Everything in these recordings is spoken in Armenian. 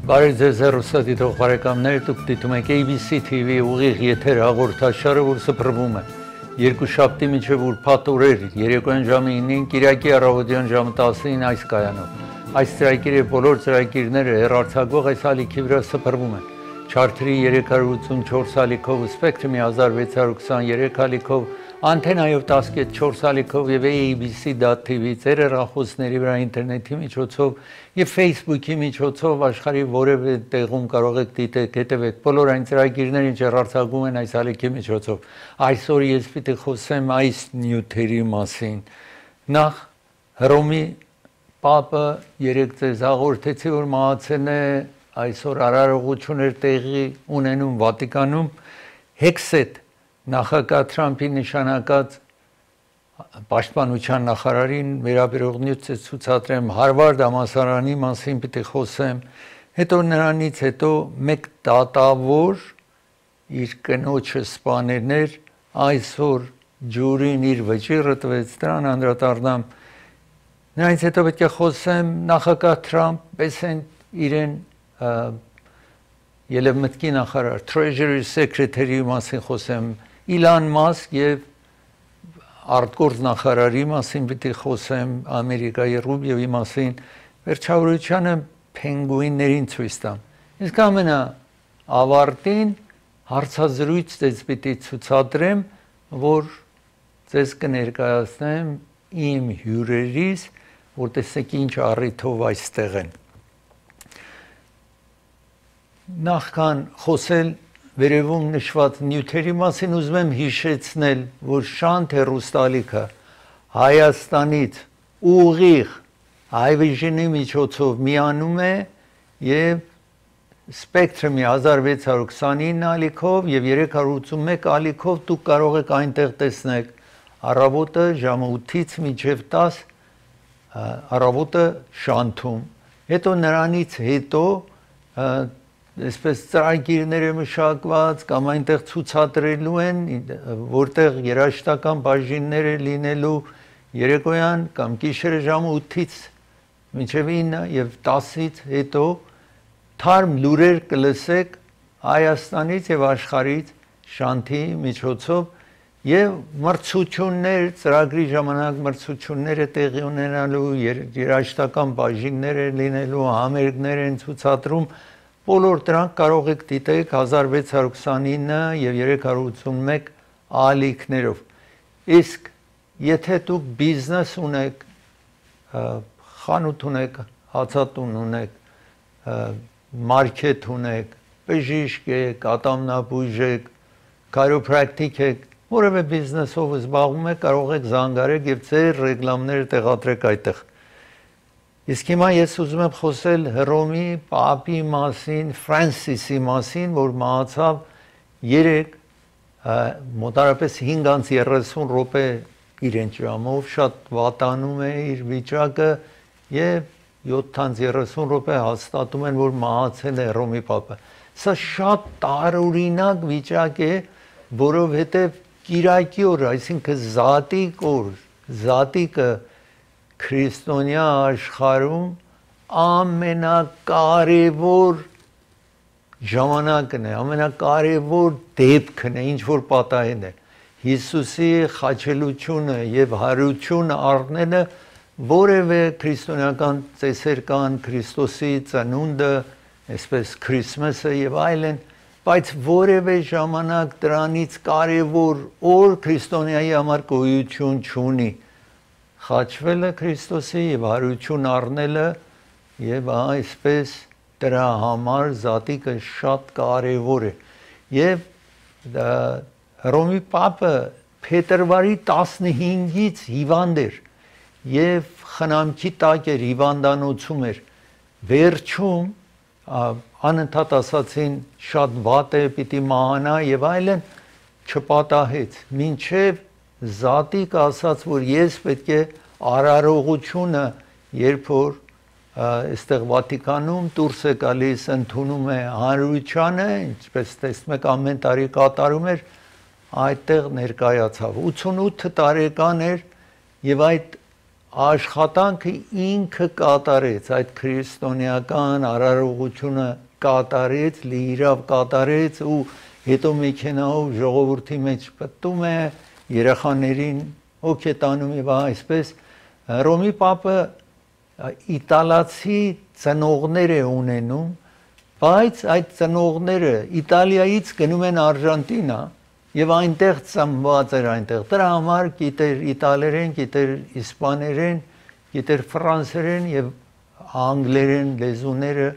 Բարև ձեզ հեռուստադիտող բարեկամներ, դուք դիտում եք ABC TV ուղիղ եթեր հաղորդաշարը, որ սփռվում է երկուշաբթի մինչև ուրբաթ օրեր, երեկոյան ժամը 9-ին, Կիրակի առավոտյան ժամը 10-ին այս կայանով։ Այս ծրագիրը բոլոր ծրագիրները հեռարձակվող այս ալիքի վրա սփռվում են։ Չարթրի 384 ալիքով, Spectrum-ի 1623 ալիքով, Անտենայով 10.4 ալիքով եւ ABC.tv ձեր հեռախոսների վրա ինտերնետի միջոցով եւ Facebook-ի միջոցով աշխարհի որևէ տեղում կարող եք դիտել, հետևեք բոլոր այն ծրագիրներին, ինչ հեռարձակվում են այս ալիքի միջոցով։ Այսօր ես պիտի խոսեմ այս նյութերի մասին։ Նախ Հռոմի Պապը երեք ձեզ հաղորդեցի, որ մահացել է, այսօր արարողություններ տեղի ունենում Վատիկանում, Հեքսետ նախագահ Թրամփի նշանակած պաշտպանության նախարարին վերաբերող նյութ ցուցադրեմ, Հարվարդ համալսարանի մասին պիտի խոսեմ, հետո նրանից հետո մեկ դատավոր իր կնոջը սպաներներ, այսօր ջուրին իր վճիռը տվեց, դրան անդրադառնամ, նրանից հետո պետք է խոսեմ նախագահ Թրամփ, պես են իրեն ելևմտքի նախարար, Treasury Secretary մասին խոսեմ, Իլան Մասկ եւ արտգործ նախարարի մասին պիտի խոսեմ, Ամերիկայի Ռուբիովի մասին, վերջավորությանը փենգուիններին ցույց տամ։ Իսկ ամենա ավարտին հարցազրույց ձեզ պիտի ցուցադրեմ, որ ձեզ կներկայացնեմ իմ հյուրերիս, որ տեսեք ինչ առիթով այստեղ են։ Նախքան խոսել վերևում նշված նյութերի մասին ուզում եմ հիշեցնել, որ Շանթ հեռուստալիքը Հայաստանից ուղիղ Հայվիժնի միջոցով միանում է եւ Spectrum-ի 1629 ալիքով եւ 381 ալիքով դուք կարող եք այնտեղ տեսնել առավոտը ժամը 8-ից մինչև 10 առավոտը Շանթում։ Հետո նրանից հետո այսպես ծրագիրները մշակված կամ այնտեղ ցուցադրելու են, որտեղ երաժշտական բաժինները լինելու երեկոյան կամ գիշերը ժամը 8-ից մինչև 9 եւ 10-ից հետո թարմ լուրեր կլսեք Հայաստանից եւ աշխարհից Շանթի միջոցով եւ մրցություններ, ծրագրի ժամանակ մրցությունները տեղի ունենալու, երաժշտական բաժիններ լինելու, համերգներ են ցուցադրում, բոլոր դրանք կարող եք դիտել 1629 եւ 381 ալիքներով։ Իսկ եթե դուք բիզնես ունեք, խանութ ունեք, հացատուն ունեք, մարքեթ ունեք, բժիշկ եք, ատամնաբույժ եք, քայրոպրակտիկ եք, որևէ բիզնեսով զբաղվում եք, կարող եք զանգարել եւ ձեր ռեկլամները տեղադրեք այդտեղ։ Իսկ հիմա ես ուզում եմ խոսել Հռոմի Պապի մասին, Ֆրանսիսի մասին, որ մահացավ 3 մոտարապես 5:30 րոպե իրեն ժամով, շատ վատանում է իր վիճակը եւ 7:30 րոպե հաստատում են, որ մահացել է Հռոմի Պապը։ Սա շատ տարօրինակ վիճակ է, որովհետեւ Կիրակի օր, այսինքն Զատիկ օր, Զատիկը քրիստոնյա աշխարհում ամենակարևոր ժամանակն է, ամենակարևոր դեպքն է, ինչ որ պատահել է։ Հիսուսի խաչելությունը եւ հարությունը առնելը որևէ քրիստոնեական ծեսեր կան, Քրիստոսի ծնունդը, այսպես Քրիսմասը եւ այլն, բայց որևէ ժամանակ դրանից կարևոր օր քրիստոնյայի համար գոյություն չունի։ Խաչվելը Քրիստոսի եւ հարություն առնելը եւ այսպես դրա համար Զատիկը շատ կարեւոր է։ Եվ Հռոմի Պապը փետրվարի 15-ից հիվանդ էր եւ խնամքի տակ էր, հիվանդանոցում էր։ Վերջում անընդհատ ասացին շատ վատ է, պիտի մահանա եւ այլն, չպատահեց, մինչեւ Զատիկ ասաց, որ ես պետք է արարողությունը, երբ որ այստեղ Վատիկանում դուրս է գալիս, ընդունում է հանրությանը, ինչպես տեսնում եք ամեն տարի կատարում էր, այդտեղ ներկայացավ։ 88 տարեկան էր եւ այդ աշխատանքը ինքը կատարեց, այդ քրիստոնեական արարողությունը կատարեց, լիիրավ կատարեց ու հետո մեքենայով ժողովրդի մեջ պտտում է, երեխաներին հոգ է տանում եւ այսպես Հռոմի Պապը իտալացի ծնողներ է ունենում, բայց այդ ծնողները Իտալիայից գնում են Արժանտինա եւ այնտեղ ծնված էր այնտեղ դրա համար գիտեր իտալերեն, գիտեր իսպաներեն, գիտեր ֆրանսերեն եւ անգլերեն լեզուները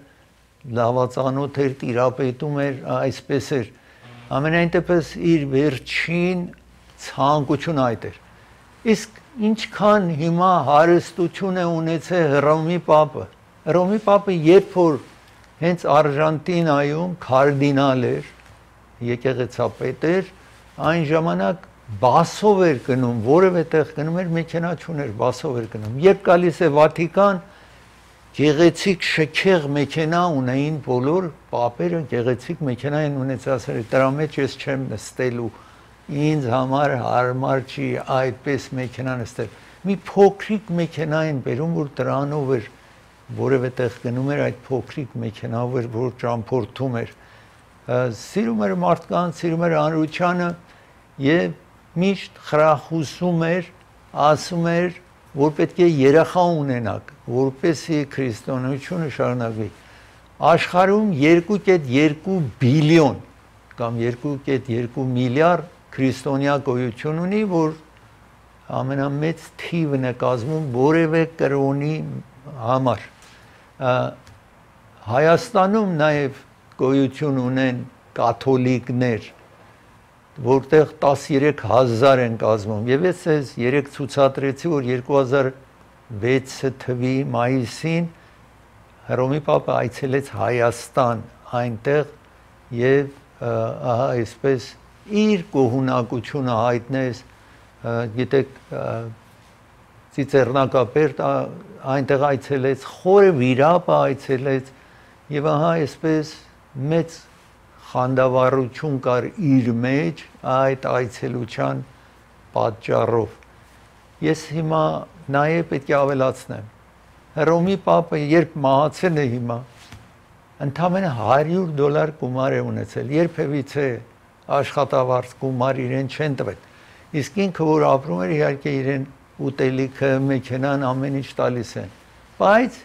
լավացանոթ էր, տիրապետում էր, այսպես էր ամենայն դեպս իր վերջին ցանկությունը այդ էր իսկ ինչքան հիմա հարստություն է ունեցել Հռոմի Պապը երբ որ հենց Արժանտինայում կարդինալ էր եկեղեցապետ էր այն ժամանակ բասով էր գնում որևէ տեղ գնում էր մեքենա չուներ բասով էր գնում երբ գալիս է Վատիկան գեղեցիկ շքեղ մեքենա ունեին բոլոր պապերը գեղեցիկ մեքենա են ունեցածել դրա մեջ ես չեմ նստելու ինձ համար հարմար չի այդպես մեքենա նստել մի փոքրիկ մեքենա են բերում որ դրանով էր որևէ տեղ գնում էր այդ փոքրիկ մեքենայով էր որ ճամփորդում էր սիրում էր մարդկանց սիրում էր հանրությանը եւ միշտ խրախուսում էր ասում էր որ պետք է երախա ունենաք որպեսզի քրիստոնեությունը շարունակվի աշխարհում 2.2 բիլիոն կամ 2.2 միլիարդ քրիստոնյա գոյություն ունի որ ամենամեծ թիվն է կազմում որևէ կրոնի համար Հայաստանում նաև գոյություն ունեն կաթոլիկներ որտեղ 13000 են կազմում եւ ես այս երեք ցուցադրեցի որ 2006 թվականի մայիսին Հռոմի Պապը այցելեց Հայաստան այնտեղ եւ ահա այսպես իր գոհունակությունը հայտնեց գիտեք Ծիծեռնակապերտ այնտեղ այցելեց խորը վիրապը այցելեց եւ ահա այսպես մեծ խանդավառություն կար իր մեջ այդ այցելության պատճառով ես հիմա նաեւ պետք է ավելացնեմ Հռոմի Պապը երբ մահացել է հիմա ընդամենը $100 գումար է ունեցել երբևիցե աշխատավարձ գումար իրեն չեն տվել իսկ ինքը որ ապրում էր իհարկե իրեն ուտելիքը մեքենան ամեն ինչ տալիս են բայց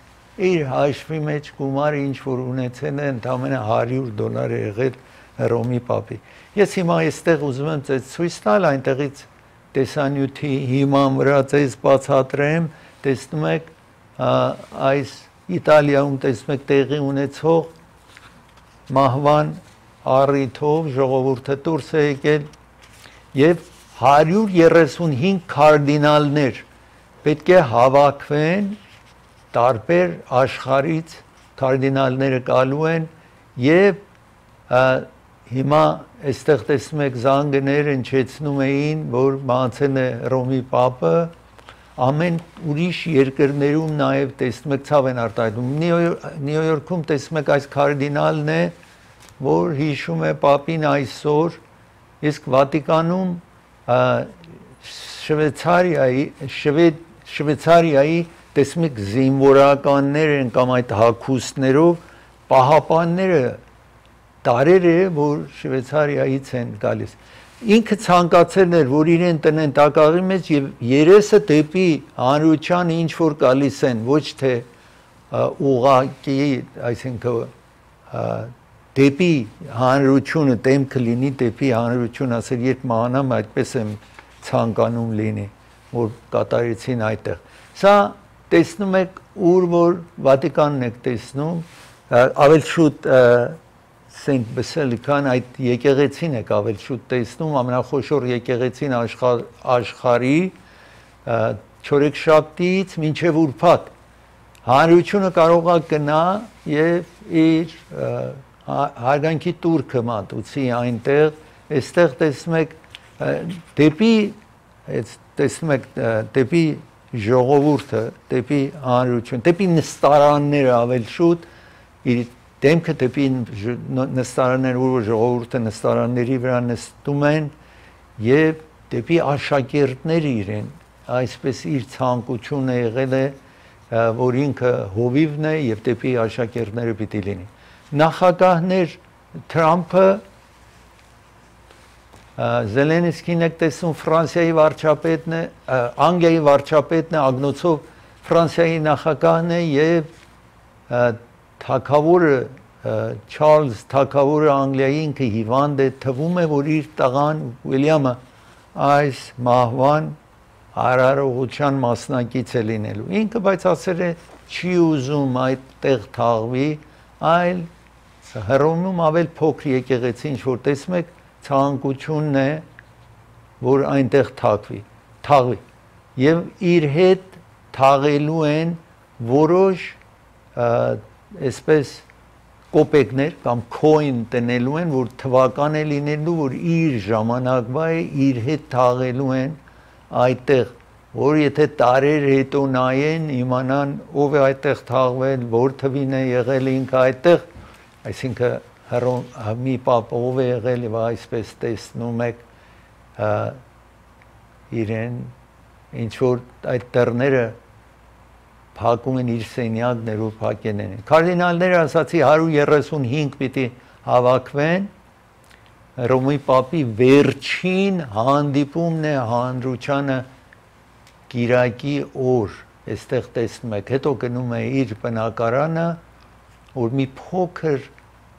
իր հաշվի մեջ գումարը ինչ որ ունեցել է ընդամենը $100 է եղել Հռոմի Պապի ես հիմա այստեղ ուզում եմ ձեզ ցույց տալ այնտեղից տեսանյութի հիման վրա ձեզ բացատրեմ տեսնում եք այս Իտալիայում տեսնում եք տեղի ունեցող մահվան առիթով ժողովուրդը դուրս է եկել եւ 135 կարդինալներ պետք է հավաքվեն տարբեր աշխարհից կարդինալները գալու են եւ հիմա այստեղ տեսնում եք զանգներ ընչեցնում էին որ մահացել է Հռոմի Պապը ամեն ուրիշ երկրներում նաեւ տեսնում եք ցավ են արտահայտում Նյու Յորքում տեսնում եք այս կարդինալն է որ հիշում է Պապին այսօր իսկ Վատիկանում Շվեյցարիայի տեսնում եք զինվորականներ են կամ այդ հագուստներով պահապանները տարեր է որ Շվեյցարիայից են գալիս ինքը ցանկացել էր որ իրեն տնեն տակաղի մեջ եւ երեսը դեպի հանրության ինչ որ գալիս են ոչ թե ուղակի այսինքն դեպի հանրությունը դեմքը լինի դեպի հանրություն ասել երբ մահանամ այդպես եմ ցանկանում լինի որ կատարեցին այդտեղ սա տեսնում եք ուր որ Վատիկանն եք տեսնում ավել շուտ Saint Basilica-ն այդ եկեղեցին եք ավել շուտ տեսնում ամենախոշոր եկեղեցին աշխարհի չորեքշաբթիից մինչև ուրբաթ հանրությունը կարող է գնա եւ իր հարգանքի տուրքը մատուցի այնտեղ այստեղ տեսնում եք դեպի ժողովուրդը դեպի հանրություն դեպի նստարանները ավել շուտ իր դեմքը դեպի նստարաններ որ ժողովուրդը նստարանների վրա նստում են եւ դեպի աշակերտները իրեն այսպես իր ցանկությունը եղել է, որ ինքը հովիվն է եւ դեպի աշակերտները պիտի լինի։ Նախագահներ Թրամփը Զելենսկին եք տեսնում Ֆրանսիայի վարչապետն է, Անգլիայի վարչապետն է, ագնոցով Ֆրանսիայի նախագահն է եւ թագավորը Չարլզ թագավորը Անգլիայի ինքը հիվանդ է, թվում է, որ իր տղան Ուիլյամը այս մահվան արարողության մասնակից է լինելու։ Ինքը բայց ասել է չի ուզում այդտեղ թաղվի, այլ Հռոմում ավել փոքր եկեղեցի ինչ որ տեսնում եք ցանկությունն է, որ այնտեղ թաղվի եւ իր հետ թաղելու են որոշ այսպես կոպեկներ կամ coin տնելու են, որ թվական է լինելու, որ իր ժամանակվա է իր հետ թաղելու են այդտեղ, որ եթե տարեր հետո նայեն, իմանան ով է այդտեղ թաղվել, որ թվին է եղել ինքը այդտեղ, այսինքն մի պապ ով է եղել եւ այսպես տեսնում եք իրեն ինչ որ այդ դռները փակում են իր սենյակներով փակեն են։ Կարդինալները ասացի 135 պիտի հավաքվեն Հռոմի պապի վերջին հանդիպումն է հանրությանը Կիրակի օր, այստեղ տեսնում եք, հետո գնում է իր բնակարանը, որ մի փոքր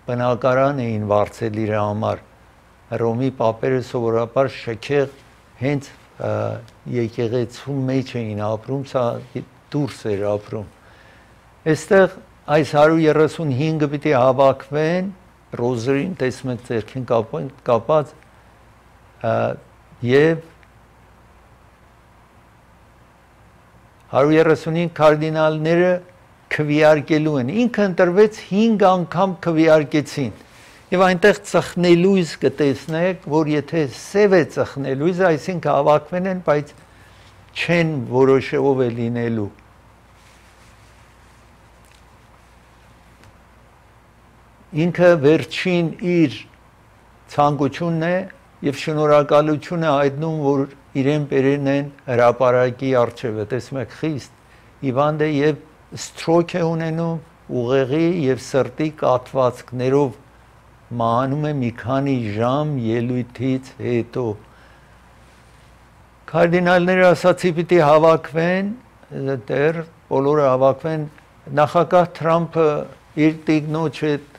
բնակարան էին վարձել իր համար Հռոմի պապերը սովորաբար շքեղ հենց եկեղեցու մեջ էին ապրում, սա դուրս էր ապրում։ Այստեղ այս 135-ը պիտի հավաքվեն ռոզերին, տեսնում եք ձեռքին կապած եւ 135 կարդինալները քվեարկելու են։ Ինքը ընտրվեց 5 անգամ քվեարկեցին։ Եվ այնտեղ ծխնելույս կտեսնեք, որ եթե սև է ծխնելույսը, այսինքն հավաքվեն են, բայց չեն որոշե ով է լինելու։ Ինքը վերջին իր ցանկությունն է եւ շնորհակալությունը հայտնում, որ իրեն բերեն են հրապարակի առջևը, տեսնում եք խիստ հիվանդ է եւ սթրոք է ունենում, ուղեղի եւ սրտի կաթվածքներով մահանում է մի քանի ժամ ելույթից հետո։ Կարդինալները ասացի պիտի հավաքվեն, դեռ բոլորը հավաքվեն, նախագահ Թրամփը իր տիկնոջ հետ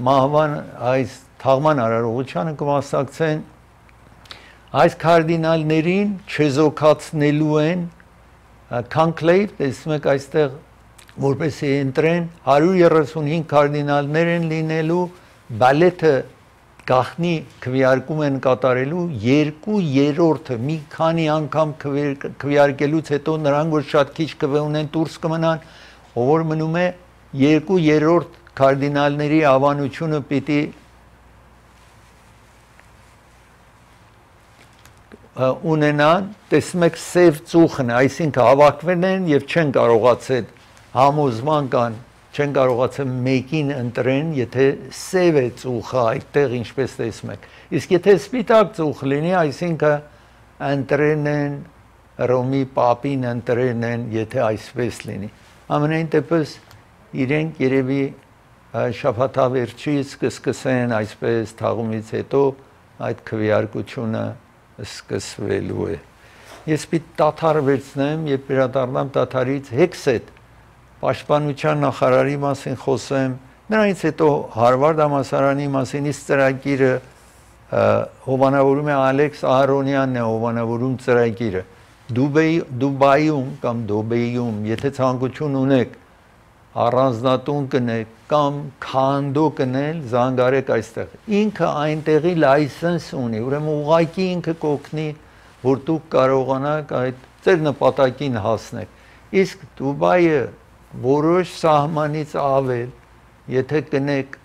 մահվան այս թաղման արարողությանը կմասնակցեն, այս կարդինալներին չեզոքացնելու են conclave, տեսնում եք այստեղ որպեսզի ընտրեն 135 կարդինալներ են լինելու, բալետը գախնի քվեարկում են կատարելու 2/3-ը մի քանի անգամ քվեարկելուց հետո նրանք որ շատ քիչ քվե ունեն դուրս կմնան, ով որ մնում է 2/3 կարդինալների ավանությունը պիտի ունենան, տեսնում եք սև ծուխն, այսինքն հավաքվել են եւ չեն կարողացել համոզման կան, չեն կարողացել մեկին ընտրեն, եթե սև է ծուխը այդտեղ ինչպես տեսնում եք։ Իսկ եթե սպիտակ ծուխ լինի, այսինքն ընտրեն են Հռոմի պապին ընտրեն են, եթե այսպես լինի։ Ամենայն դեպս իրենք երևի շաբաթավերջից կսկսեն այսպես թաղումից հետո այդ քվեարկությունը սկսվելու է։ Ես պիտի դադար վերցնեմ եւ վերադառնամ դադարից Հեքսետ պաշտպանության նախարարի մասին խոսեմ, նրանից հետո Հարվարդ համալսարանի մասին իսկ ծրագիրը հովանավորում է Ալեքս Ահարոնյանն է հովանավորում ծրագիրը։ Դուբայում կամ Դոբեյում, եթե ցանկություն ունեք առանձնատուն կնեք կամ քանդո կնել, զանգարեք այստեղ։ Ինքը այնտեղի լայսենս ունի, ուրեմն ուղղակի ինքը կօգնի, որ դուք կարողանաք այդ ձեր նպատակին հասնեք։ Իսկ Դուբայը որոշ սահմանից ավել, եթե կնեք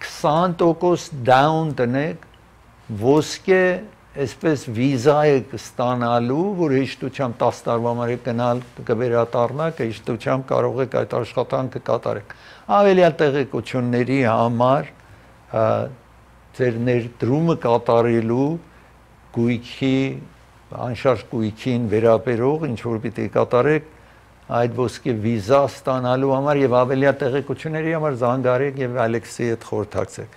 20% down տնեք, ոսկե այսպես վիզա եք ստանալու, որ հեշտությամբ 10 տարվա համար գնալ կվերադառնաք, հեշտությամբ կարող եք այդ աշխատանքը կատարեք։ Ավելյալ տեղեկությունների համար ձեր ներդրումը կատարելու գույքի անշարժ գույքին վերաբերող ինչ որ պիտի կատարեք այդ ոսկե վիզա ստանալու համար եւ ավելիա տեղեկությունների համար զանգարեք եւ Ալեքսիի հետ խորհրդակցեք։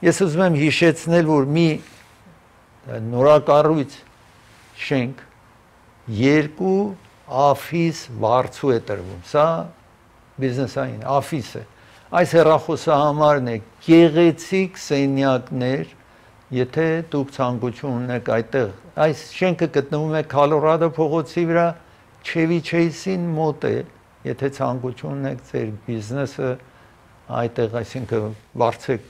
Ես ուզում եմ հիշեցնել, որ մի նորակառույց շենք 2 ափիս վարձու է տրվում։ Սա բիզնեսային ափիս է։ Այս հեռախոսահամարն է գեղեցիկ սենյակներ, եթե դուք ցանկություն ունեք այդտեղ։ Այս շենքը գտնվում է Քոլորադո փողոցի վրա, Չևի Չեյսին մոտ է, եթե ցանկություն ունեք ձեր բիզնեսը այդտեղ, այսինքն վարձեք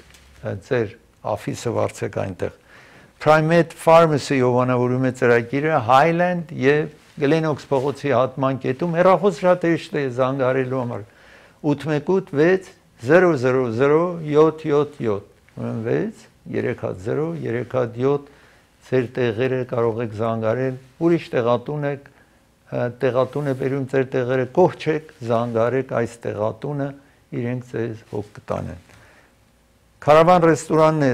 ձեր office-ը վարձեք այնտեղ։ Primate Pharmacy-ով անավորում է ծրագիրը Highland եւ Glen-Oaks փողոցի հատման կետում հեռախոս շատ հեշտ է զանգարելու համար 818 6000777 6 3-0-3-7 ձեր տեղերը կարող եք զանգարել, ուրիշ տեղատուն է բերում ձեր տեղերը, կողչեք, զանգարեք այս տեղատունը, իրենք ձեզ հոգ կտանեն։ Քարավան ռեստորանն է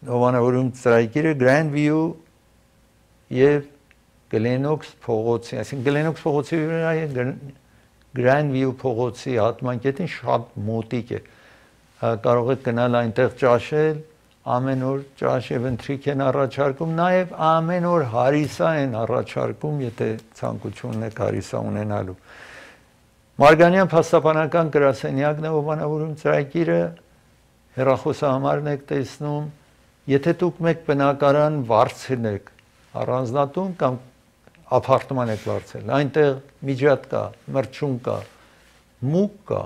հովանավորում ծրագիրը Grandview եւ Glen-Oaks փողոցի, այսինքն Glen-Oaks փողոցի վրա է Grandview փողոցի հատման կետին շատ մոտիկ է։ Կարող եք գնալ այնտեղ ճաշել, ամեն օր ճաշ եւ ընթրիք են առաջարկում, նաեւ ամեն օր հարիսա են առաջարկում, եթե ցանկություն ունեք հարիսա ունենալու։ Մարգանյան փաստաբանական գրասենյակն է հովանավորում ծրագիրը, հեռախոսահամարն եք տեսնում, եթե դուք մեկ բնակարան վարձել առանձնատուն կամ ապարտման եք վարձել, այնտեղ միջատ կա, մրջուն կա, մուկ կա,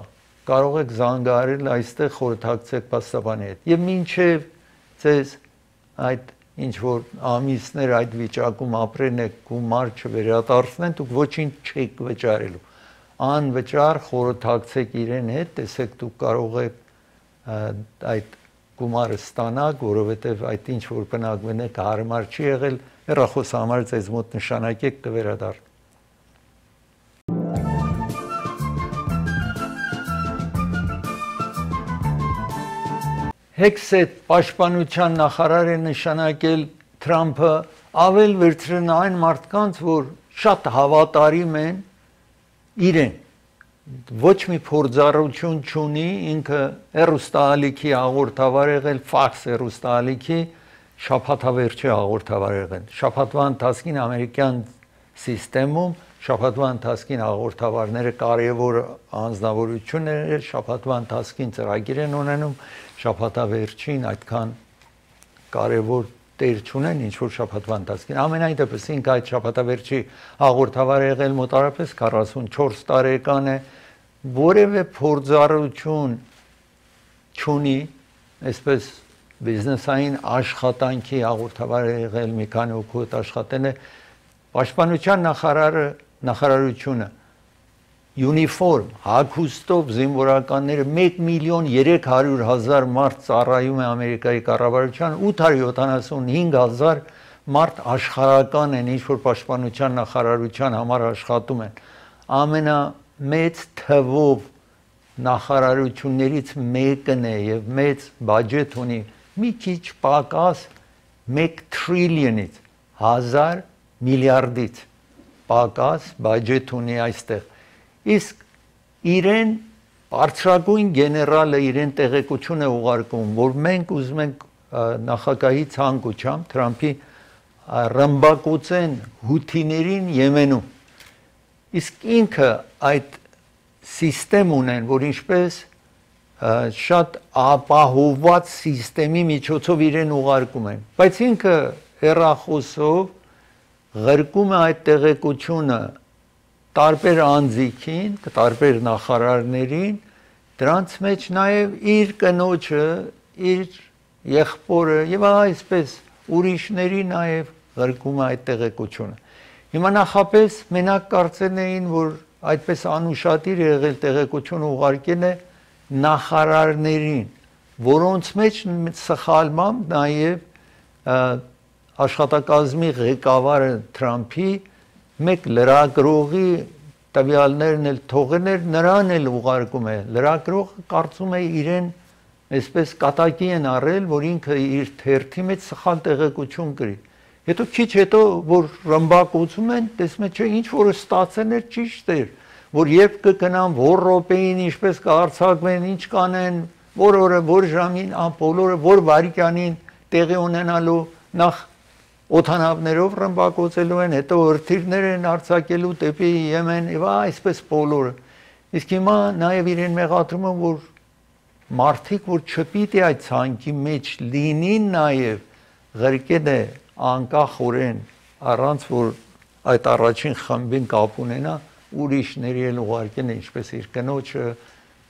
կարող եք զանգարել այստեղ խորհրդակցեք փաստաբանի հետ։ Եվ մինչև ձեզ այդ ինչ որ ամիսներ այդ վիճակում ապրեն եք գումար չվերադարձնեն, դուք ոչինչ չեք վճարելու։ Անվճար խորհրդակցեք իրեն հետ, տեսեք դուք կարող եք այդ գումարը ստանալ, որովհետև այդ ինչ որ բնակվում եք հարմար չի եղել, հեռախոսահամար ձեզ մոտ նշանակեք կվերադառնա։ Հեքսետ պաշտպանության նախարար է նշանակել Թրամփը ավել վերցրեն այն մարդկանց, որ շատ հավատարիմ են իրեն, ոչ մի փորձառություն չունի, ինքը հեռուստաալիքի հաղորդավար եղել, ֆաքս հեռուստաալիքի շաբաթավերջի հաղորդավար եղել։ Շաբաթվա ընթացքին ամերիկյան սիստեմում շաբաթվա ընթացքին հաղորդավարները կարևոր անձնավորություններ են, շաբաթվա ընթացքին ծրագիր են ունենում, շաբաթավերջին այդքան կարևոր տեր չունեն, ինչ որ շաբաթվա ընթացքին։ Ամենայն դեպս ինքը այդ շաբաթավերջի հաղորդավար եղել մոտարապես 44 տարեկան է, որևէ փորձառություն չունի, այսպես բիզնեսային աշխատանքի հաղորդավար եղել, մի քանի օգուտ աշխատել է, պաշտպանության նախարարությունը յունիֆորմ, հագուստով զինվորականները 1.300.000 մարդ ծառայում է Ամերիկայի կառավարության, 875,000 մարդ աշխարհական են, ինչ որ պաշտպանության նախարարության համար աշխատում են։ Ամենամեծ թվով նախարարություններից մեկն է եւ մեծ բյուջետ ունի, մի քիչ պակաս 1 տրիլիոնից 1000 միլիարդից պակաս բյուջետ ունի այստեղ։ Իսկ իրեն բարձրագույն գեներալը իրեն տեղեկություն է ուղարկում, որ մենք ուզում ենք նախագահի ցանկությամբ Թրամփի ռմբակոծեն հութիներին Եմենում։ Իսկ ինքը այդ սիստեմ ունեն, որ ինչպես շատ ապահովված սիստեմի միջոցով իրեն ուղարկում են, բայց ինքը հեռախոսով ղրկում է այդ տեղեկությունը տարբեր անձիկին, տարբեր նախարարներին, դրանց մեջ նաև իր կնոջը, իր եղբորը եւ այսպես ուրիշների նաև ղրկում է այդ տեղեկությունը։ Հիմա նախապես մենակ կարծեն էին, որ այդպես անուշադիր եղել տեղեկություն ուղարկել է նախարարներին, որոնց մեջ սխալմամբ նաև աշխատակազմի ղեկավարը Թրամփի մեկ լրագրողի տվյալներն էլ թողել էր, նրան էլ ուղարկում է։ Լրագրողը կարծում է իրեն այսպես կատակի են առել, որ ինքը իր թերթի մեջ սխալ տեղեկություն կրի։ Հետո քիչ հետո որ ռմբակոծում են, տեսնում են, չէ, ինչ որ ստացել էր ճիշտ էր, որ երբ կգնան որ րոպեին ինչպես կհարցակվեն, ինչ կանեն, որ օրը, որ ժամին, բոլորը որ վայրկյանին տեղի ունենալու նախ օդանավներով ռմբակոծելու են, հետո հրթիռներ են արձակելու դեպի Եմեն, եւ այսպես բոլորը։ Իսկ հիմա նաեւ իրեն մեղադրում են, որ մարդիկ, որ չպիտի այդ ցանկի մեջ լինին, նաեւ ղրկել է անկախորեն, առանց որ այդ առաջին խմբին կապ ունենա, ուրիշների էլ ուղարկեն, ինչպես իր կնոջը,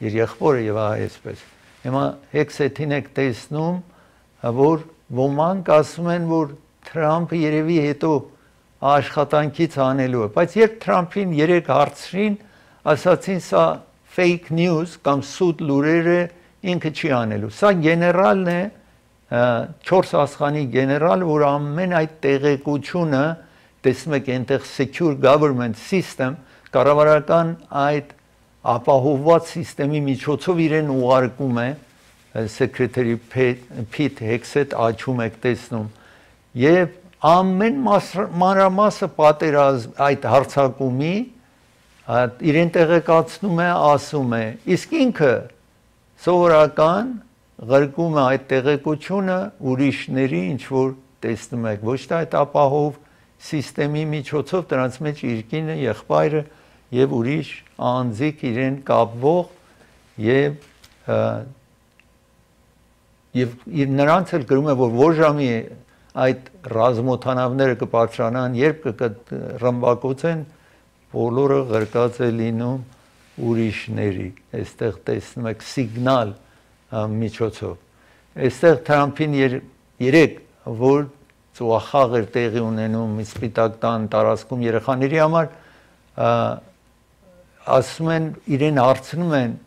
իր եղբորը եւ այսպես։ Հիմա Հեքսեթին եք տեսնում, որ ոմանք ասում են, որ Թրամփը երևի հետո աշխատանքից անելու է, բայց երբ Թրամփին երեք հարցրին, ասացին սա fake news կամ սուտ լուրեր է, ինքը չի անելու։ Սա գեներալն է, 4 աստղանի գեներալ, որ ամեն այդ տեղեկությունը, տեսնում եք այնտեղ secure government system, կառավարական այդ ապահովված համակարգի միջոցով իրեն ուղարկում է, Secretary Pete Hegseth աչում եք տեսնում, եւ ամեն մանրամասը պատերազմ այդ հարցակումի իրեն տեղեկացնում է, ասում է, իսկ ինքը սովորական ղրկում է այդ տեղեկությունը ուրիշների, ինչ որ տեսնում եք, ոչ թե այդ ապահով համակարգի միջոցով, դրանց մեջ իր կինը, եղբայրը եւ ուրիշ անձիկ իրեն կապվող եւ նրանց էլ գրում է, որ որ ժամի այդ ռազմօթանավները կպատրանան, երբ կռմբակոծեն, բոլորը ղրկած է լինում ուրիշների, այստեղ տեսնում եք սիգնալ միջոցով։ Այստեղ Թրամփին երեք որ ծուախաղ էր տեղի ունենում Սպիտակ տան տարածքում երեխաների համար, ասում են իրեն հարցնում են,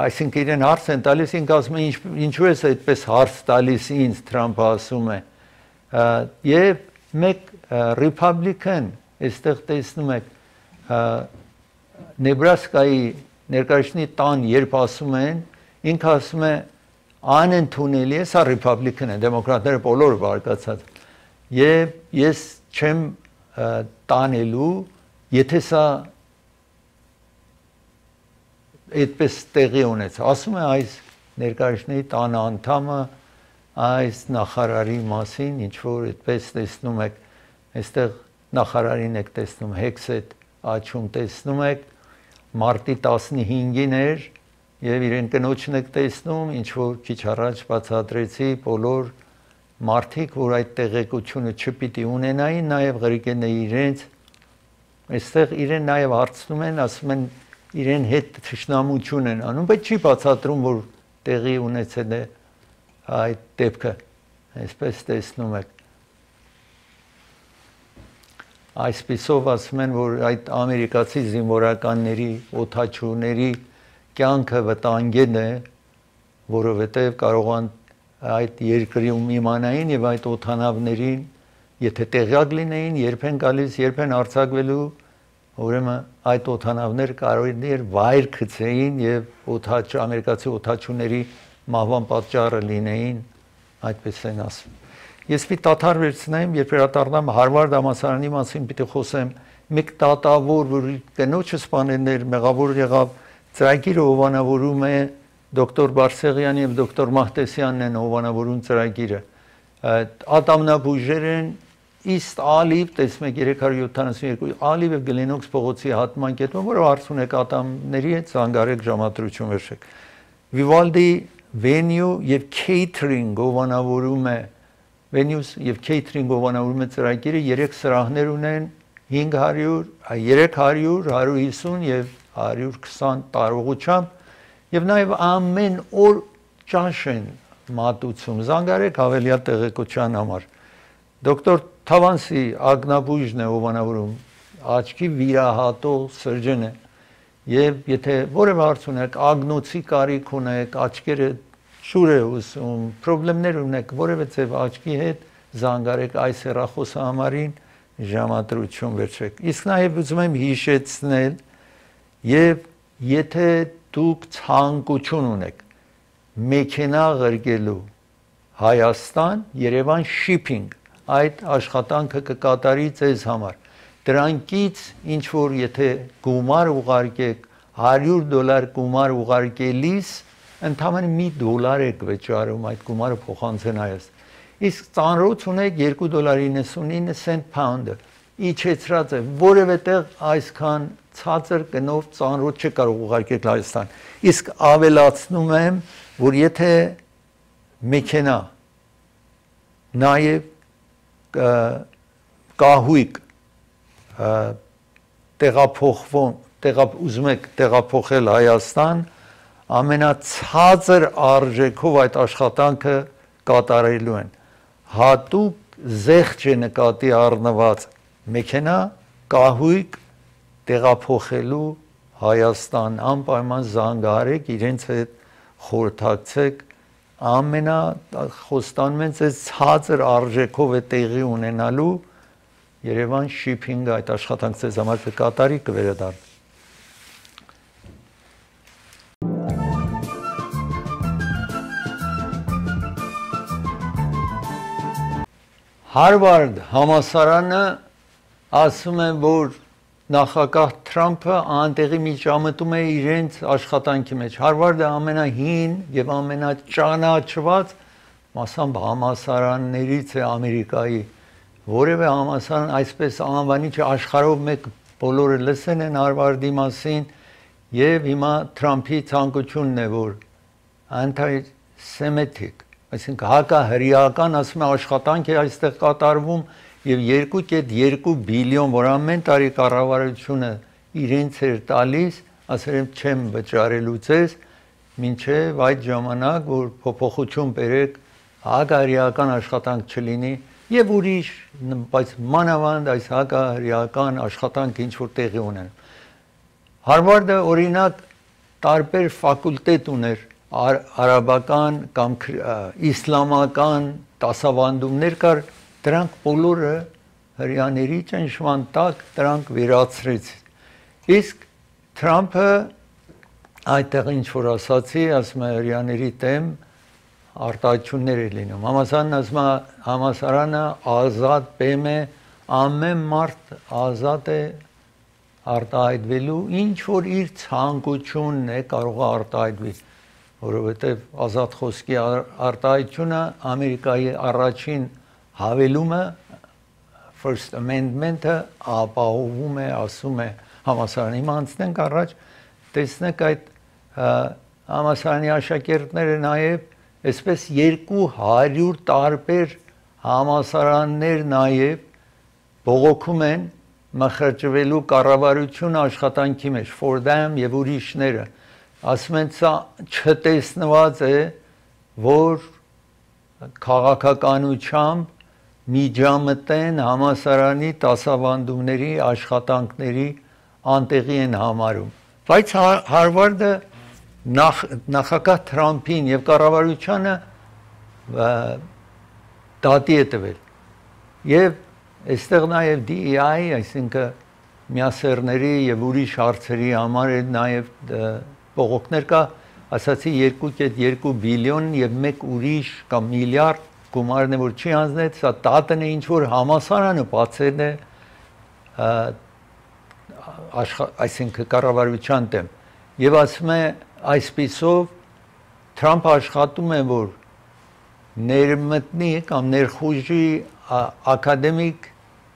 այսինքն իրեն հարց են տալիս, ինքը ասում է ինչու ես այդպես հարց տալիս ինձ, Թրամփը ասում է, եւ մեկ Republican, այստեղ տեսնում եք Նեբրասկայի ներկայացնի տան, երբ ասում են, ինքը ասում է անընդունելի է, սա Republican է, դեմոկրատները բոլորը բարկացած, եւ ես չեմ տանելու, եթե սա այդպես տեղի ունեց, ասում է այս ներկայացնի տան անդամը այս նախարարի մասին, ինչ որ այդպես տեսնում եք, այստեղ նախարարին եք տեսնում, Hegseth աչում տեսնում եք, մարտի 15-ին էր եւ իրեն կնոջն եք տեսնում, ինչ որ քիչ առաջ բացատրեցի, բոլոր մարդիկ, որ այդ տեղեկությունը չպիտի ունենային, նաեւ ղրկեն է իրենց, այստեղ իրեն նաեւ հարցնում են, ասում են իրեն հետ թշնամություն են անում, բայց չի բացատրում, որ տեղի ունեցել է այդ դեպքը, այսպես տեսնում եք։ Այսպիսով ասում են, որ այդ ամերիկացի զինվորականների, օդաչուների կյանքը վտանգել է, որովհետև կարող են այդ երկրում իմանային եւ այդ օդանավներին, եթե տեղյակ լինեին, երբ են գալիս, երբ են արձակվելու, ուրեմն այդ օդանավներ կարող էր վայր գցեին եւ ամերիկացի օդաչուների մահվան պատճառը լինեին, այդպես են ասում։ Ես մի տաթար վերցնեմ, երբ վերադառնամ Հարվարդ համալսարանի մասին պիտի խոսեմ, մեկ տատավոր, որ կնոջը սպանելներ, մեղավոր եղավ, ծրագիրը հովանավորում է դոկտոր Բարսեղյանը եւ դոկտոր Մահտեսյանն են հովանավորում ծրագիրը։ Ատամնաբույժեր են East Olive, տեսնում եք 372 Olive եւ Glennox փողոցի հատման կետում, որը հարցունեք ատամների հետ զանգարեք ժամադրություն վերջեք։ Vivaldi venue եւ catering հովանավորում է venues եւ catering հովանավորում է ծրագիրը 3 սրահներ ունեն 500, 300, 150 եւ 120 տարողությամբ եւ նաեւ ամեն օր ճաշ են մատուցում զանգարեք հավելյալ տեղեկության համար դոկտոր Թավանսի ագնաբույժն է հովանավորում աչքի վիրահատող սրճեն է եւ եթե որևէ հարց ունեք ագնոցի կարիք ունեք աչքերը շուր է ուսում խնդիրներ ունեք որևէ ձև աչքի հետ զանգարեք այս հեռախոսի համարին ժամադրություն վերցրեք իսկ նաեւ ուզում եմ հիշեցնել եւ եթե դուք ցանկություն ունեք մեքենա ղրկելու Հայաստան Երևան shipping այդ աշխատանքը կկատարի ձեզ համար։ Դրանքից ինչ որ եթե գումար ուղարկեք, $100 գումար ուղարկելիս, ընդամենը $1 եք վճարում այդ գումարը փոխանցենայից։ Իսկ ծանրոց ունեք $2.99 pound-ը, իջեցրած է, որևէ տեղ այսքան ցածր գնով ծանրոց չկարող ուղարկել Հայաստան։ Իսկ ավելացնում եմ, որ եթե մեքենա նաև կահույք ուզում եք տեղափոխել Հայաստան, ամենացածր արժեքով այդ աշխատանքը կատարելու են։ Հատուկ զեղչ է նկատի առնված մեքենա, կահույք տեղափոխելու Հայաստան, անպայման զանգահարեք, իրենց հետ խորհրդակցեք, խոստանում են ձեզ ցածր արժեքով է տեղի ունենալու, Երևան շիփինգը այդ աշխատանքը ձեզ համար կկատարի, կվերադառնա։ Հարվարդ համալսարանը ասում է, որ նախագահ Թրամփը անտեղի միջամտում է իրենց աշխատանքի մեջ։ Հարվարդը ամենահին եւ ամենաճանաչված մասամբ համալսարաններից է Ամերիկայի, որևէ համալսարան այսպես անվանի չէ, աշխարհով մեկ բոլորը լսեն են Հարվարդի մասին, եւ հիմա Թրամփի ցանկությունն է, որ anti-Semitic, այսինքն հակահրեական ասում է աշխատանք է այստեղ կատարվում եւ 2.2 բիլիոն, որ ամեն տարի կառավարությունը իրենց էր տալիս, ասել եմ չեմ վճարելու ձեզ, մինչեւ այդ ժամանակ, որ փոփոխություն բերեք, հակահրեական աշխատանք չլինի եւ ուրիշ, բայց մանավանդ այս հակահրեական աշխատանքը ինչ որ տեղի ունեն։ Հարվարդը օրինակ տարբեր ֆակուլտետ ուներ, արաբական կամ իսլամական դասավանդումներ կար, դրանք բոլորը հրեաների ճնշման տակ դրանք վերացրեց։ Իսկ Թրամփը այդտեղ ինչ որ ասացի, ասում է հրեաների դեմ արտահայտություններ է լինում։ Համալսարանը ասում է, համալսարանը ազատ բեմ է, ամեն մարդ ազատ է արտահայտվելու, ինչ որ իր ցանկությունն է կարող է արտահայտվի, որովհետև ազատ խոսքի արտահայտությունը Ամերիկայի առաջին հավելումը First Amendment-ը ապահովում է, ասում է համալսարանը։ Հիմա անցնենք առաջ, տեսնեք այդ համալսարանի աշակերտները նաև այսպես 200 տարբեր համալսարաններ նաև բողոքում են մխրճվելու կառավարությունը աշխատանքի մեջ, Fordham եւ ուրիշները, ասում են սա չտեսնված է, որ քաղաքականությամբ միջամտեն համալսարանի դասավանդումների աշխատանքների անտեղի են համարում։ Բայց Հարվարդը նախագահ Թրամփին եւ կառավարությանը դատի է տվել։ Եվ այստեղ նաեւ DEI, այսինքն միասեռների եւ ուրիշ հարցերի համար է նաեւ բողոքներ կա, ասացի 2.2 բիլիոն եւ մեկ ուրիշ կամ միլիարդ գումարն է, որ չի հանձնել, սա դատն է, ինչ որ համալսարանը բացել է այսինքն կառավարության դեմ։ Եվ ասում է այսպիսով Թրամփը աշխատում է, որ ներմտնի կամ ներխուժի academic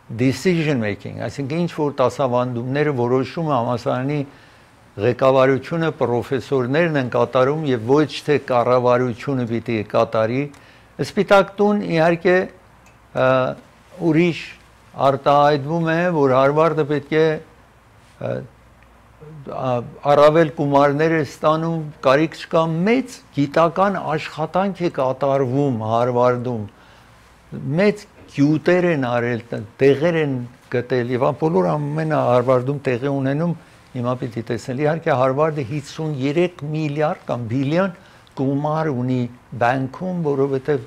decision making, այսինքն ինչ որ դասավանդումները որոշումը համալսարանի ղեկավարությունը պրոֆեսորներն են կատարում եւ ոչ թե կառավարությունը պիտի կատարի։ Սպիտակ տուն իհարկե ուրիշ արտահայտվում է, որ Հարվարդը պետք է առավել գումարներ է ստանում, կարիք չկա, մեծ գիտական աշխատանք է կատարվում Հարվարդում, մեծ գյուտեր են արել, տեղեր են գտել եւ բոլոր ամենը Հարվարդում տեղի ունենում, հիմա պիտի տեսնել։ Իհարկե Հարվարդը 53 միլիարդ կամ բիլիոն գումար ունի բանկում, որովհետեւ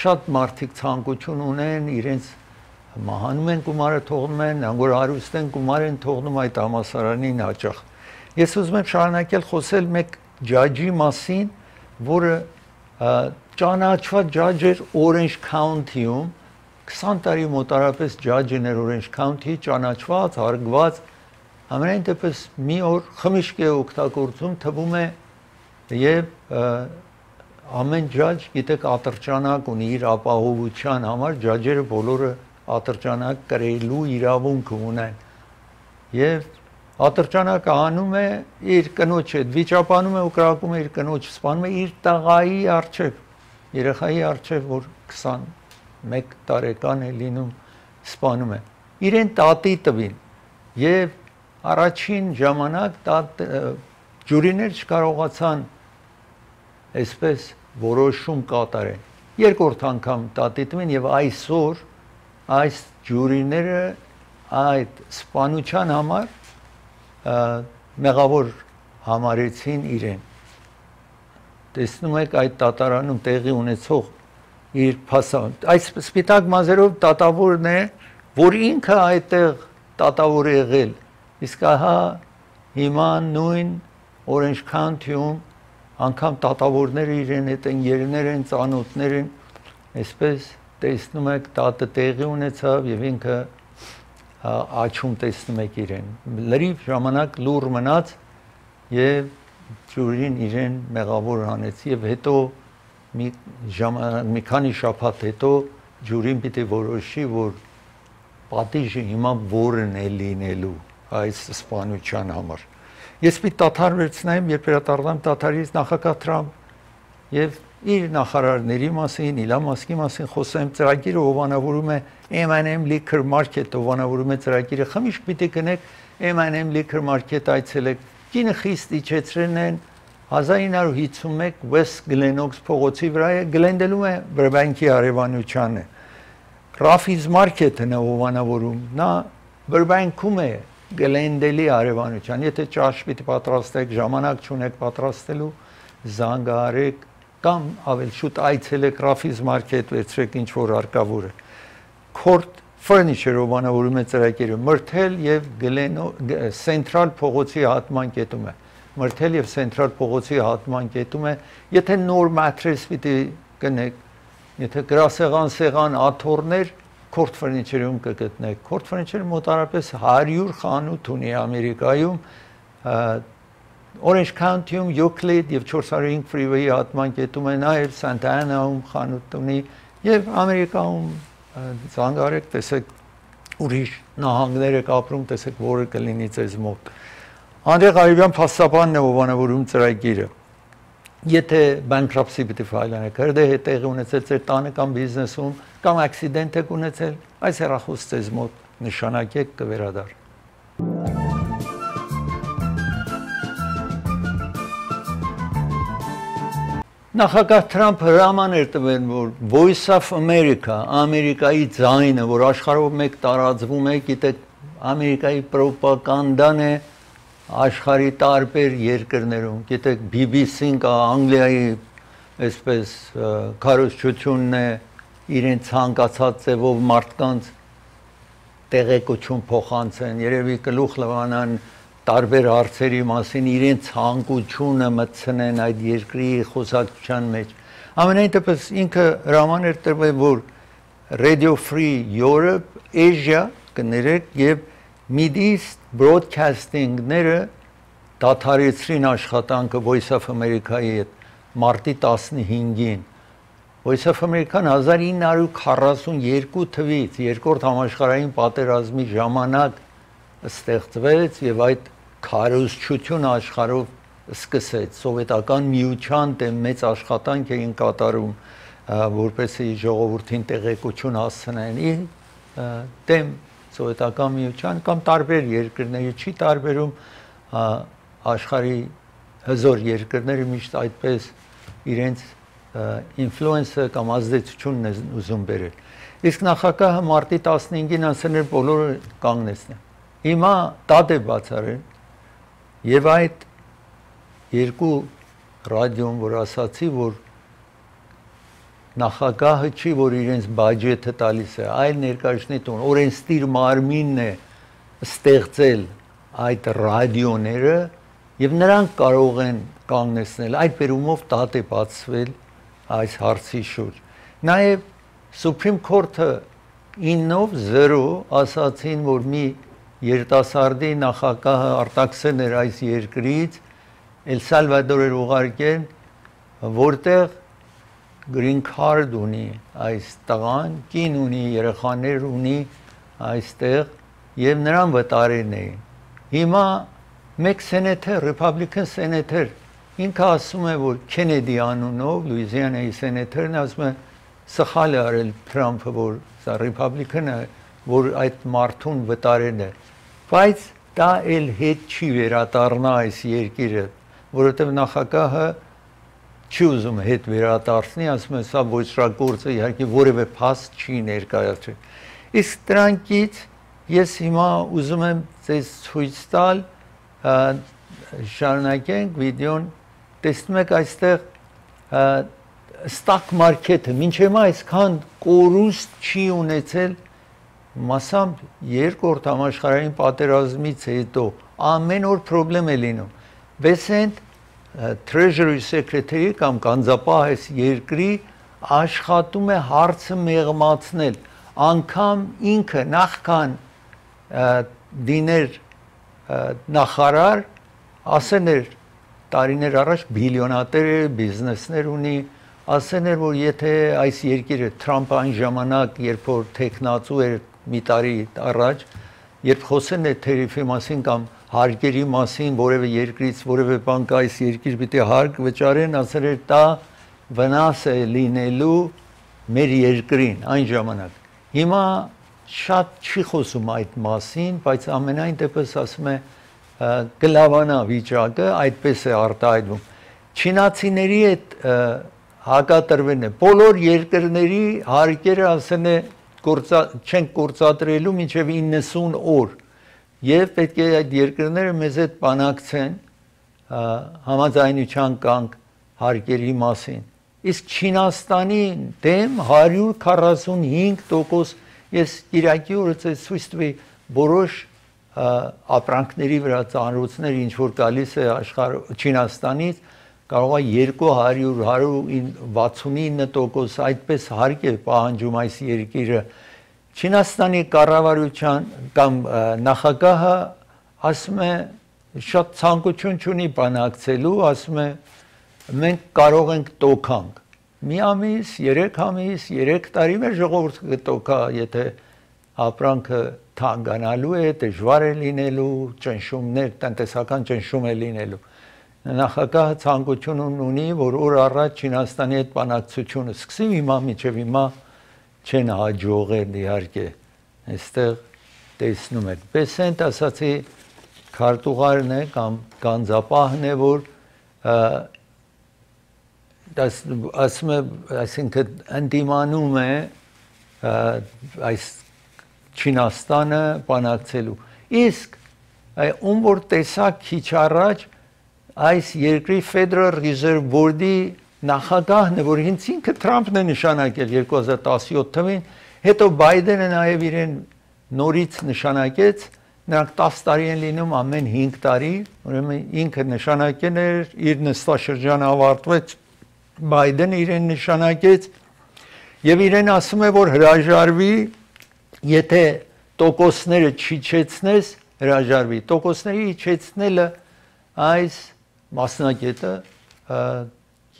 շատ մարդիկ ցանկություն ունեն, իրենց մահանում են գումարը թողնում են, որ հարուստ են գումար են թողնում այդ համալսարանին հաճախ։ Ես ուզում եմ շարունակել խոսել մեկ ջաջի մասին, որը ճանաչված ջաջ էր Orange County-ում, 20 տարի մոտարապես Ջաջներ Օրենջ Քաունթի ճանաչված, հարգված, ամենայն դեպս մի օր խմիչք է օգտագործում, թվում է եւ ամեն ջաջ գիտեք ատրճանակ ունի իր ապահովության համար, ջաջերը բոլորը ատրճանակ կրելու իրավունք ունեն եւ ատրճանակը անում է իր կնոջ հետ, վիճապանում է ու կրակում է իր կնոջ, սպանում է իր տղայի առջև, երեխայի առջև, որ 21 տարեկան է լինում, սպանում է իրեն տատի տվին եւ առաջին ժամանակ ջուրիներ չկարողացան այսպես որոշում կատարեն երկրորդ անգամ տատի տվին եւ այսօր այս ջուրիները այդ սպանության համար մեղավոր համարեցին իրեն տեսնում եք այդ դատարանում տեղի ունեցող իր փասան այս սպիտակ մազերով դատավորն է որ ինքը այդտեղ դատավոր է եղել իսկ ահա հիմա նույն Orange County-ում անգամ դատավորները իրեն հետ են երներ են ծանոթներ են այսպես տեսնում եք դատը տեղի ունեցավ եւ ինքը աչում տեսնում եք իրեն լրիվ ժամանակ լուր մնաց եւ ջուրին իրեն մեղավոր հանեց եւ հետո մի քանի շաբաթ հետո ջուրին պիտի որոշի որ պատիժը հիմա որն է լինելու այս սպանության համար ես պիտի դադար վերցնեմ երբ վերադառնամ դադարից նախագահ Թրամփ եւ իր նախարարների մասին, Իլան Մասկի մասին խոսեմ, ծրագիրը հովանավորում է M&M Liquor Market, հովանավորում է ծրագիրը, խմիչք պիտի գնեք M&M Liquor Market այցելեք, կինը խիստ իջեցրել են 1951 West Glenox փողոցի վրա է, գլենդելում է Բրբանկի հարևանությանը, Raffi's Market-ն է հովանավորում, նա Բրբանկում է գլենդելի հարևանության, եթե ճաշ պիտի պատրաստեք, ժամանակ չունեք պատրաստելու, զանգահարեք կամ ավել շուտ այցելեք Raffi's Market վերցրեք ինչ որ հարկավոր է Court Furniture-ով բանավորում է ծրագիրը մրթել եւ Central փողոցի հատման կետում է մրթել եւ Central փողոցի հատման կետում է եթե նոր mattress պիտի գնեք եթե գրասեղան սեղան աթոռներ Court Furniture-ում կգտնեք Court Furniture-ը մոտարապես 100 խանութ ունի Ամերիկայում Orange County-ում Euclid եւ 405 Freeway-ի հատման կետում է նաեւ Santa Ana-ում խանութ ունի եւ Ամերիկայում զանգարեք տեսեք ուրիշ նահանգներ եք ապրում տեսեք որը կլինի ձեզ մոտ Անդրեյ Ղարիբյան փաստաբանն է ովանավորում ծրագիրը եթե bankruptcy պիտի ֆայլանեք հրդեհ է տեղի ունեցել ձեր տանը կամ բիզնեսում կամ accident եք ունեցել այս հեռախոս ձեզ մոտ նշանակեք կվերադառնա Նախագահ Թրամփը հրաման էր տվել, որ Voice of America, Ամերիկայի ձայնը, որ աշխարհով մեկ տարածվում է, գիտեք, Ամերիկայի պրոպագանդան է աշխարհի տարբեր երկրներում, գիտեք, BBC-ն կա, Անգլիայի այսպես քարոզչությունն է, իրեն ցանկացած ձևով մարդկանց տեղեկություն փոխանցեն, երևի գլուխ լվանան տարբեր հարցերի մասին իրեն ցանկությունը մտցնեն այդ երկրի խոսակցության մեջ ամենայն դեպս ինքը հրաման էր տրվել որ Radio Free Europe Asia կներեք եւ Mid-East Broadcasting-ները դադարեցրին աշխատանքը Voice of America-ի հետ մարտի 15-ին Voice of America-ն 1942 թվականից երկրորդ համաշխարհային պատերազմի ժամանակ ստեղծվեց եւ այդ քարոզչությունը աշխարհով սկսեց սովետական միության դեմ մեծ աշխատանք էին կատարում որպեսզի ժողովրդին տեղեկություն հասցնեն դեմ սովետական միության կամ տարբեր երկրների չի տարբերում աշխարհի հզոր երկրները միշտ այդպես իրենց ինֆլուենսը կամ ազդեցությունն է ուզում բերել իսկ նախագահը մարտի 15-ին ասել էր բոլորը կանգնեցնեն Հիմա դատ է բացառել եւ այդ երկու ռադիոն որ ասացի որ նախագահը չի որ իրենց բյուջետը տալիս է այլ ներկայացնետուն օրենսդիր մարմինն է ստեղծել այդ ռադիոները եւ նրանք կարող են կանգնեցնել այդ բերումով դատ է բացվել այս հարցի շուրջ նաեւ Supreme Court-ը 9-ով 0 ասացին, որ մի երիտասարդի նախագահը արտաքսել էր այս երկրից, Էլ Սալվադոր էր ուղարկել, որտեղ green card ունի այս տղան, կին ունի, երեխաներ ունի այստեղ եւ նրան վտարեն էին։ Հիմա մեկ սենատոր, Republican սենատոր, ինքը ասում է, որ Քենեդի անունով, Լուիզիանայի սենատորն ասում է, սխալ է արել Թրամփը, որ սա Republican-ը, որ այդ մարդուն վտարել է։ Բայց դա էլ հետ չի վերադառնա այս երկիրը, որովհետեւ նախագահը չի ուզում հետ վերադարձնի, ասում է, սա ոչրագործը իհարկե որևէ փաստ չի ներկայացրել։ Իսկ դրանից ես հիմա ուզում եմ ձեզ ցույց տալ, շարունակենք վիդեոն, տեսնում եք այստեղ stock market-ը, մինչև այսքան կորուստ չի ունեցել, մասամբ երկրորդ համաշխարհային պատերազմից հետո ամեն օր խնդրեմ է լինում։ Վեսենտ Treasury Secretary կամ գանձապահ այս երկրի աշխատում է հարցը մեղմացնել, անգամ ինքը նախքան դիներ նախարար, ասեն էր տարիներ առաջ բիլիոնատեր է, բիզնեսներ ունի, ասեն էր, որ եթե այս երկիրը Թրամփը այն ժամանակ, երբ որ տեխնացու էր մի տարի առաջ, երբ խոսեն է թերիֆի մասին կամ հարկերի մասին, որևէ երկրից որևէ բան կա այս երկիր պիտի հարկ վճարեն, ասել էր դա վնաս է լինելու մեր երկրին այն ժամանակ։ Հիմա շատ չի խոսում այդ մասին, բայց ամենայն դեպս ասում է գլավանա վիճակը, այդպես է արտահայտվում։ Չինացիների հետ հակատրվելն է, բոլոր երկրների հարկերը ասեն է չենք գործադրելու մինչև 90 օր։ Եվ պետք է այդ երկրները մեզ հետ բանակցեն համաձայնության կանք հարկերի մասին։ Իսկ Չինաստանի դեմ 145%, ես Կիրակի օրը ցույց տվի որոշ ապրանքների վրա ծանրոցներ, ինչ որ գալիս է Չինաստանից, կարող է 200-169% այդպես հարկ է պահանջում այս երկիրը։ Չինաստանի կառավարության կամ նախագահը ասում է շատ ցանկություն չունի բանակցելու, ասում է մենք կարող ենք տոքանք։ Մի ամիս, 3 ամիս, 3 տարի մեր ժողովուրդը կտոքա, եթե ապրանքը թանկանալու է, դժվար է լինելու, ճնշումներ, տնտեսական ճնշում է լինելու։ Նախագահը ցանկություն ունի, որ օր առաջ Չինաստանի հետ բանակցությունը սկսի, հիմա մինչև հիմա չեն հաջողել իհարկե, այստեղ տեսնում եք։ Պեսենտ ասացի քարտուղարն է կամ գանձապահն է, որ ասում է, այսինքն ընդդիմանում է այս Չինաստանը բանակցելու։ Իսկ ում որ տեսակ քիչ առաջ այս երկրի Federal Reserve Board-ի նախագահն է, որ հենց ինքը Թրամփն է նշանակել 2017 թվին, հետո Բայդենը նաև իրեն նորից նշանակեց, նրանք 10 տարի են լինում, ամեն 5 տարի, ուրեմն ինքը նշանակել էր, իր նստաշրջանը ավարտվեց, Բայդենը իրեն նշանակեց եւ իրեն ասում է, որ հրաժարվի, եթե տոկոսները չիջեցնես, հրաժարվի։ Տոկոսների իջեցնելը այս մասնակետը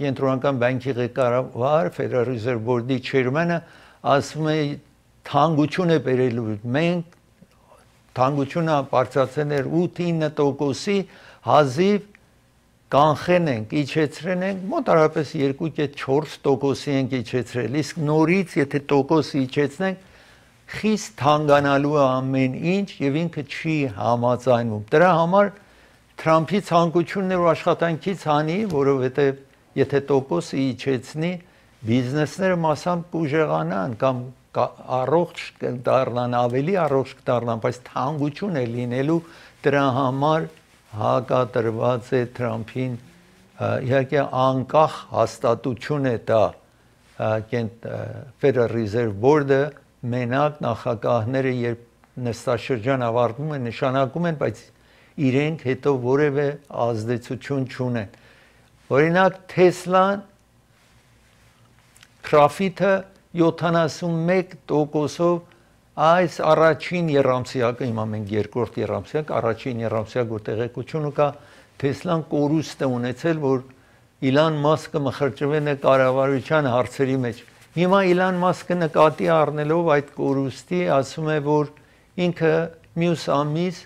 Կենտրոնական բանկի ղեկավար Federal Reserve Board-ի chairman-ը ասում է թանկություն է բերելու, մենք թանկությունը բարձրացել էր 8-9%-ի, հազիվ կանխեն ենք, իջեցրել ենք, մոտարապես 2.4%-ի ենք իջեցրել, իսկ նորից եթե տոկոսը իջեցնենք, խիստ թանկանալու է ամեն ինչ եւ ինքը չի համաձայնում։ Դրա համար Թրամփի ցանկությունն է, որ աշխատանքից հանի, որովհետեւ եթե տոկոսը իջեցնի, բիզնեսները մասամբ կուժեղանան կամ առողջ կդառնան, ավելի առողջ կդառնան, բայց թանկություն է լինելու, դրա համար հակադրված է Թրամփին, իհարկե անկախ հաստատություն է դա Federal Reserve Board-ը, մենակ նախագահները երբ նստաշրջան ավարտվում է, նշանակում են, բայց իրենք հետո որևէ ազդեցություն չունեն։ Օրինակ Tesla-ն profit-ը 71%-ով այս առաջին երամսյակը, հիմա մենք երկրորդ երամսյակ, առաջին երամսյակ որ տեղեկությունը կա, Տեսլան կորուստ է ունեցել, որ Իլան Մասկը մխրճվեն է կառավարության հարցերի մեջ։ Հիմա Իլան Մասկը նկատի առնելով այդ կորուստի, ասում է, որ ինքը մյուս ամիս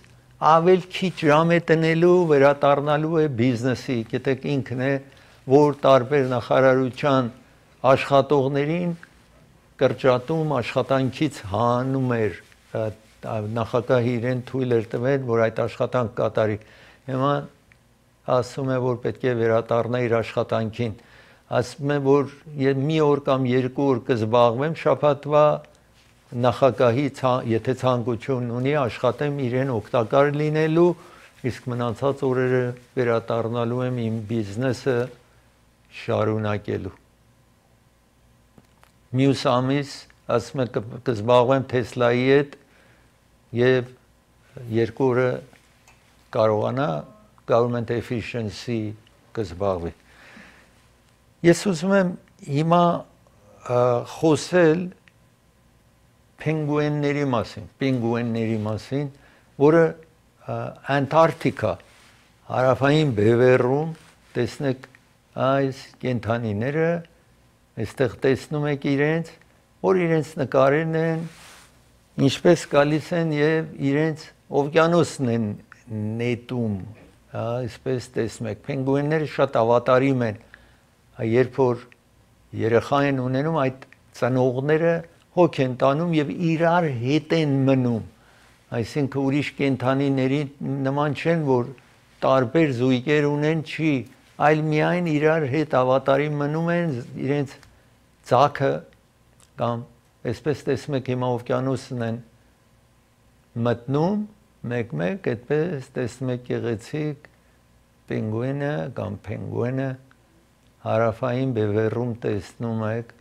ավել քիչ ժամ է տնելու, վերադառնալու է բիզնեսի, գիտեք ինքն է, որ տարբեր նախարարության աշխատողներին կրճատում աշխատանքից հանում էր, նախագահը իրեն թույլ էր տվել, որ այդ աշխատանք կատարի։ Հիմա ասում է, որ պետք է վերադառնա իր աշխատանքին, ասում է, որ մի օր կամ երկու օր կզբաղվեմ շաբաթվա նախագահի, եթե ցանկություն ունի, աշխատեմ իրեն օգտակար լինելու, իսկ մնացած օրերը վերադառնալու եմ իմ բիզնեսը շարունակելու։ Մյուս ամիս ասում է կզբաղվեմ Տեսլայի հետ եւ երկու օրը կարողանա government efficiency կզբաղվի։ Ես ուզում եմ հիմա խոսել պինգուենների մասին, որը Անտարկտիկա հարավային բևեռում տեսնեք այս կենդանիները, այստեղ տեսնում եք իրենց, որ իրենց նկարերն են, ինչպես գալիս են եւ իրենց օվկիանոսն են նետում, այսպես տեսնում եք, պինգուենները շատ ավատարիմ են, երբ որ երեխա են ունենում, այդ ծնողները հոգ են տանում եւ իրար հետ են մնում, այսինքն ուրիշ կենդանիների նման չեն, որ տարբեր զույգեր ունեն, չի, այլ միայն իրար հետ ավատարիմ մնում են, իրենց ձագը կամ այսպես տեսնում եք հիմա օվկիանոսն են մտնում, մեկ-մեկ, այդպես տեսնում եք գեղեցիկ պինգուենը կամ պենգուենը հարավային բևեռում տեսնում եք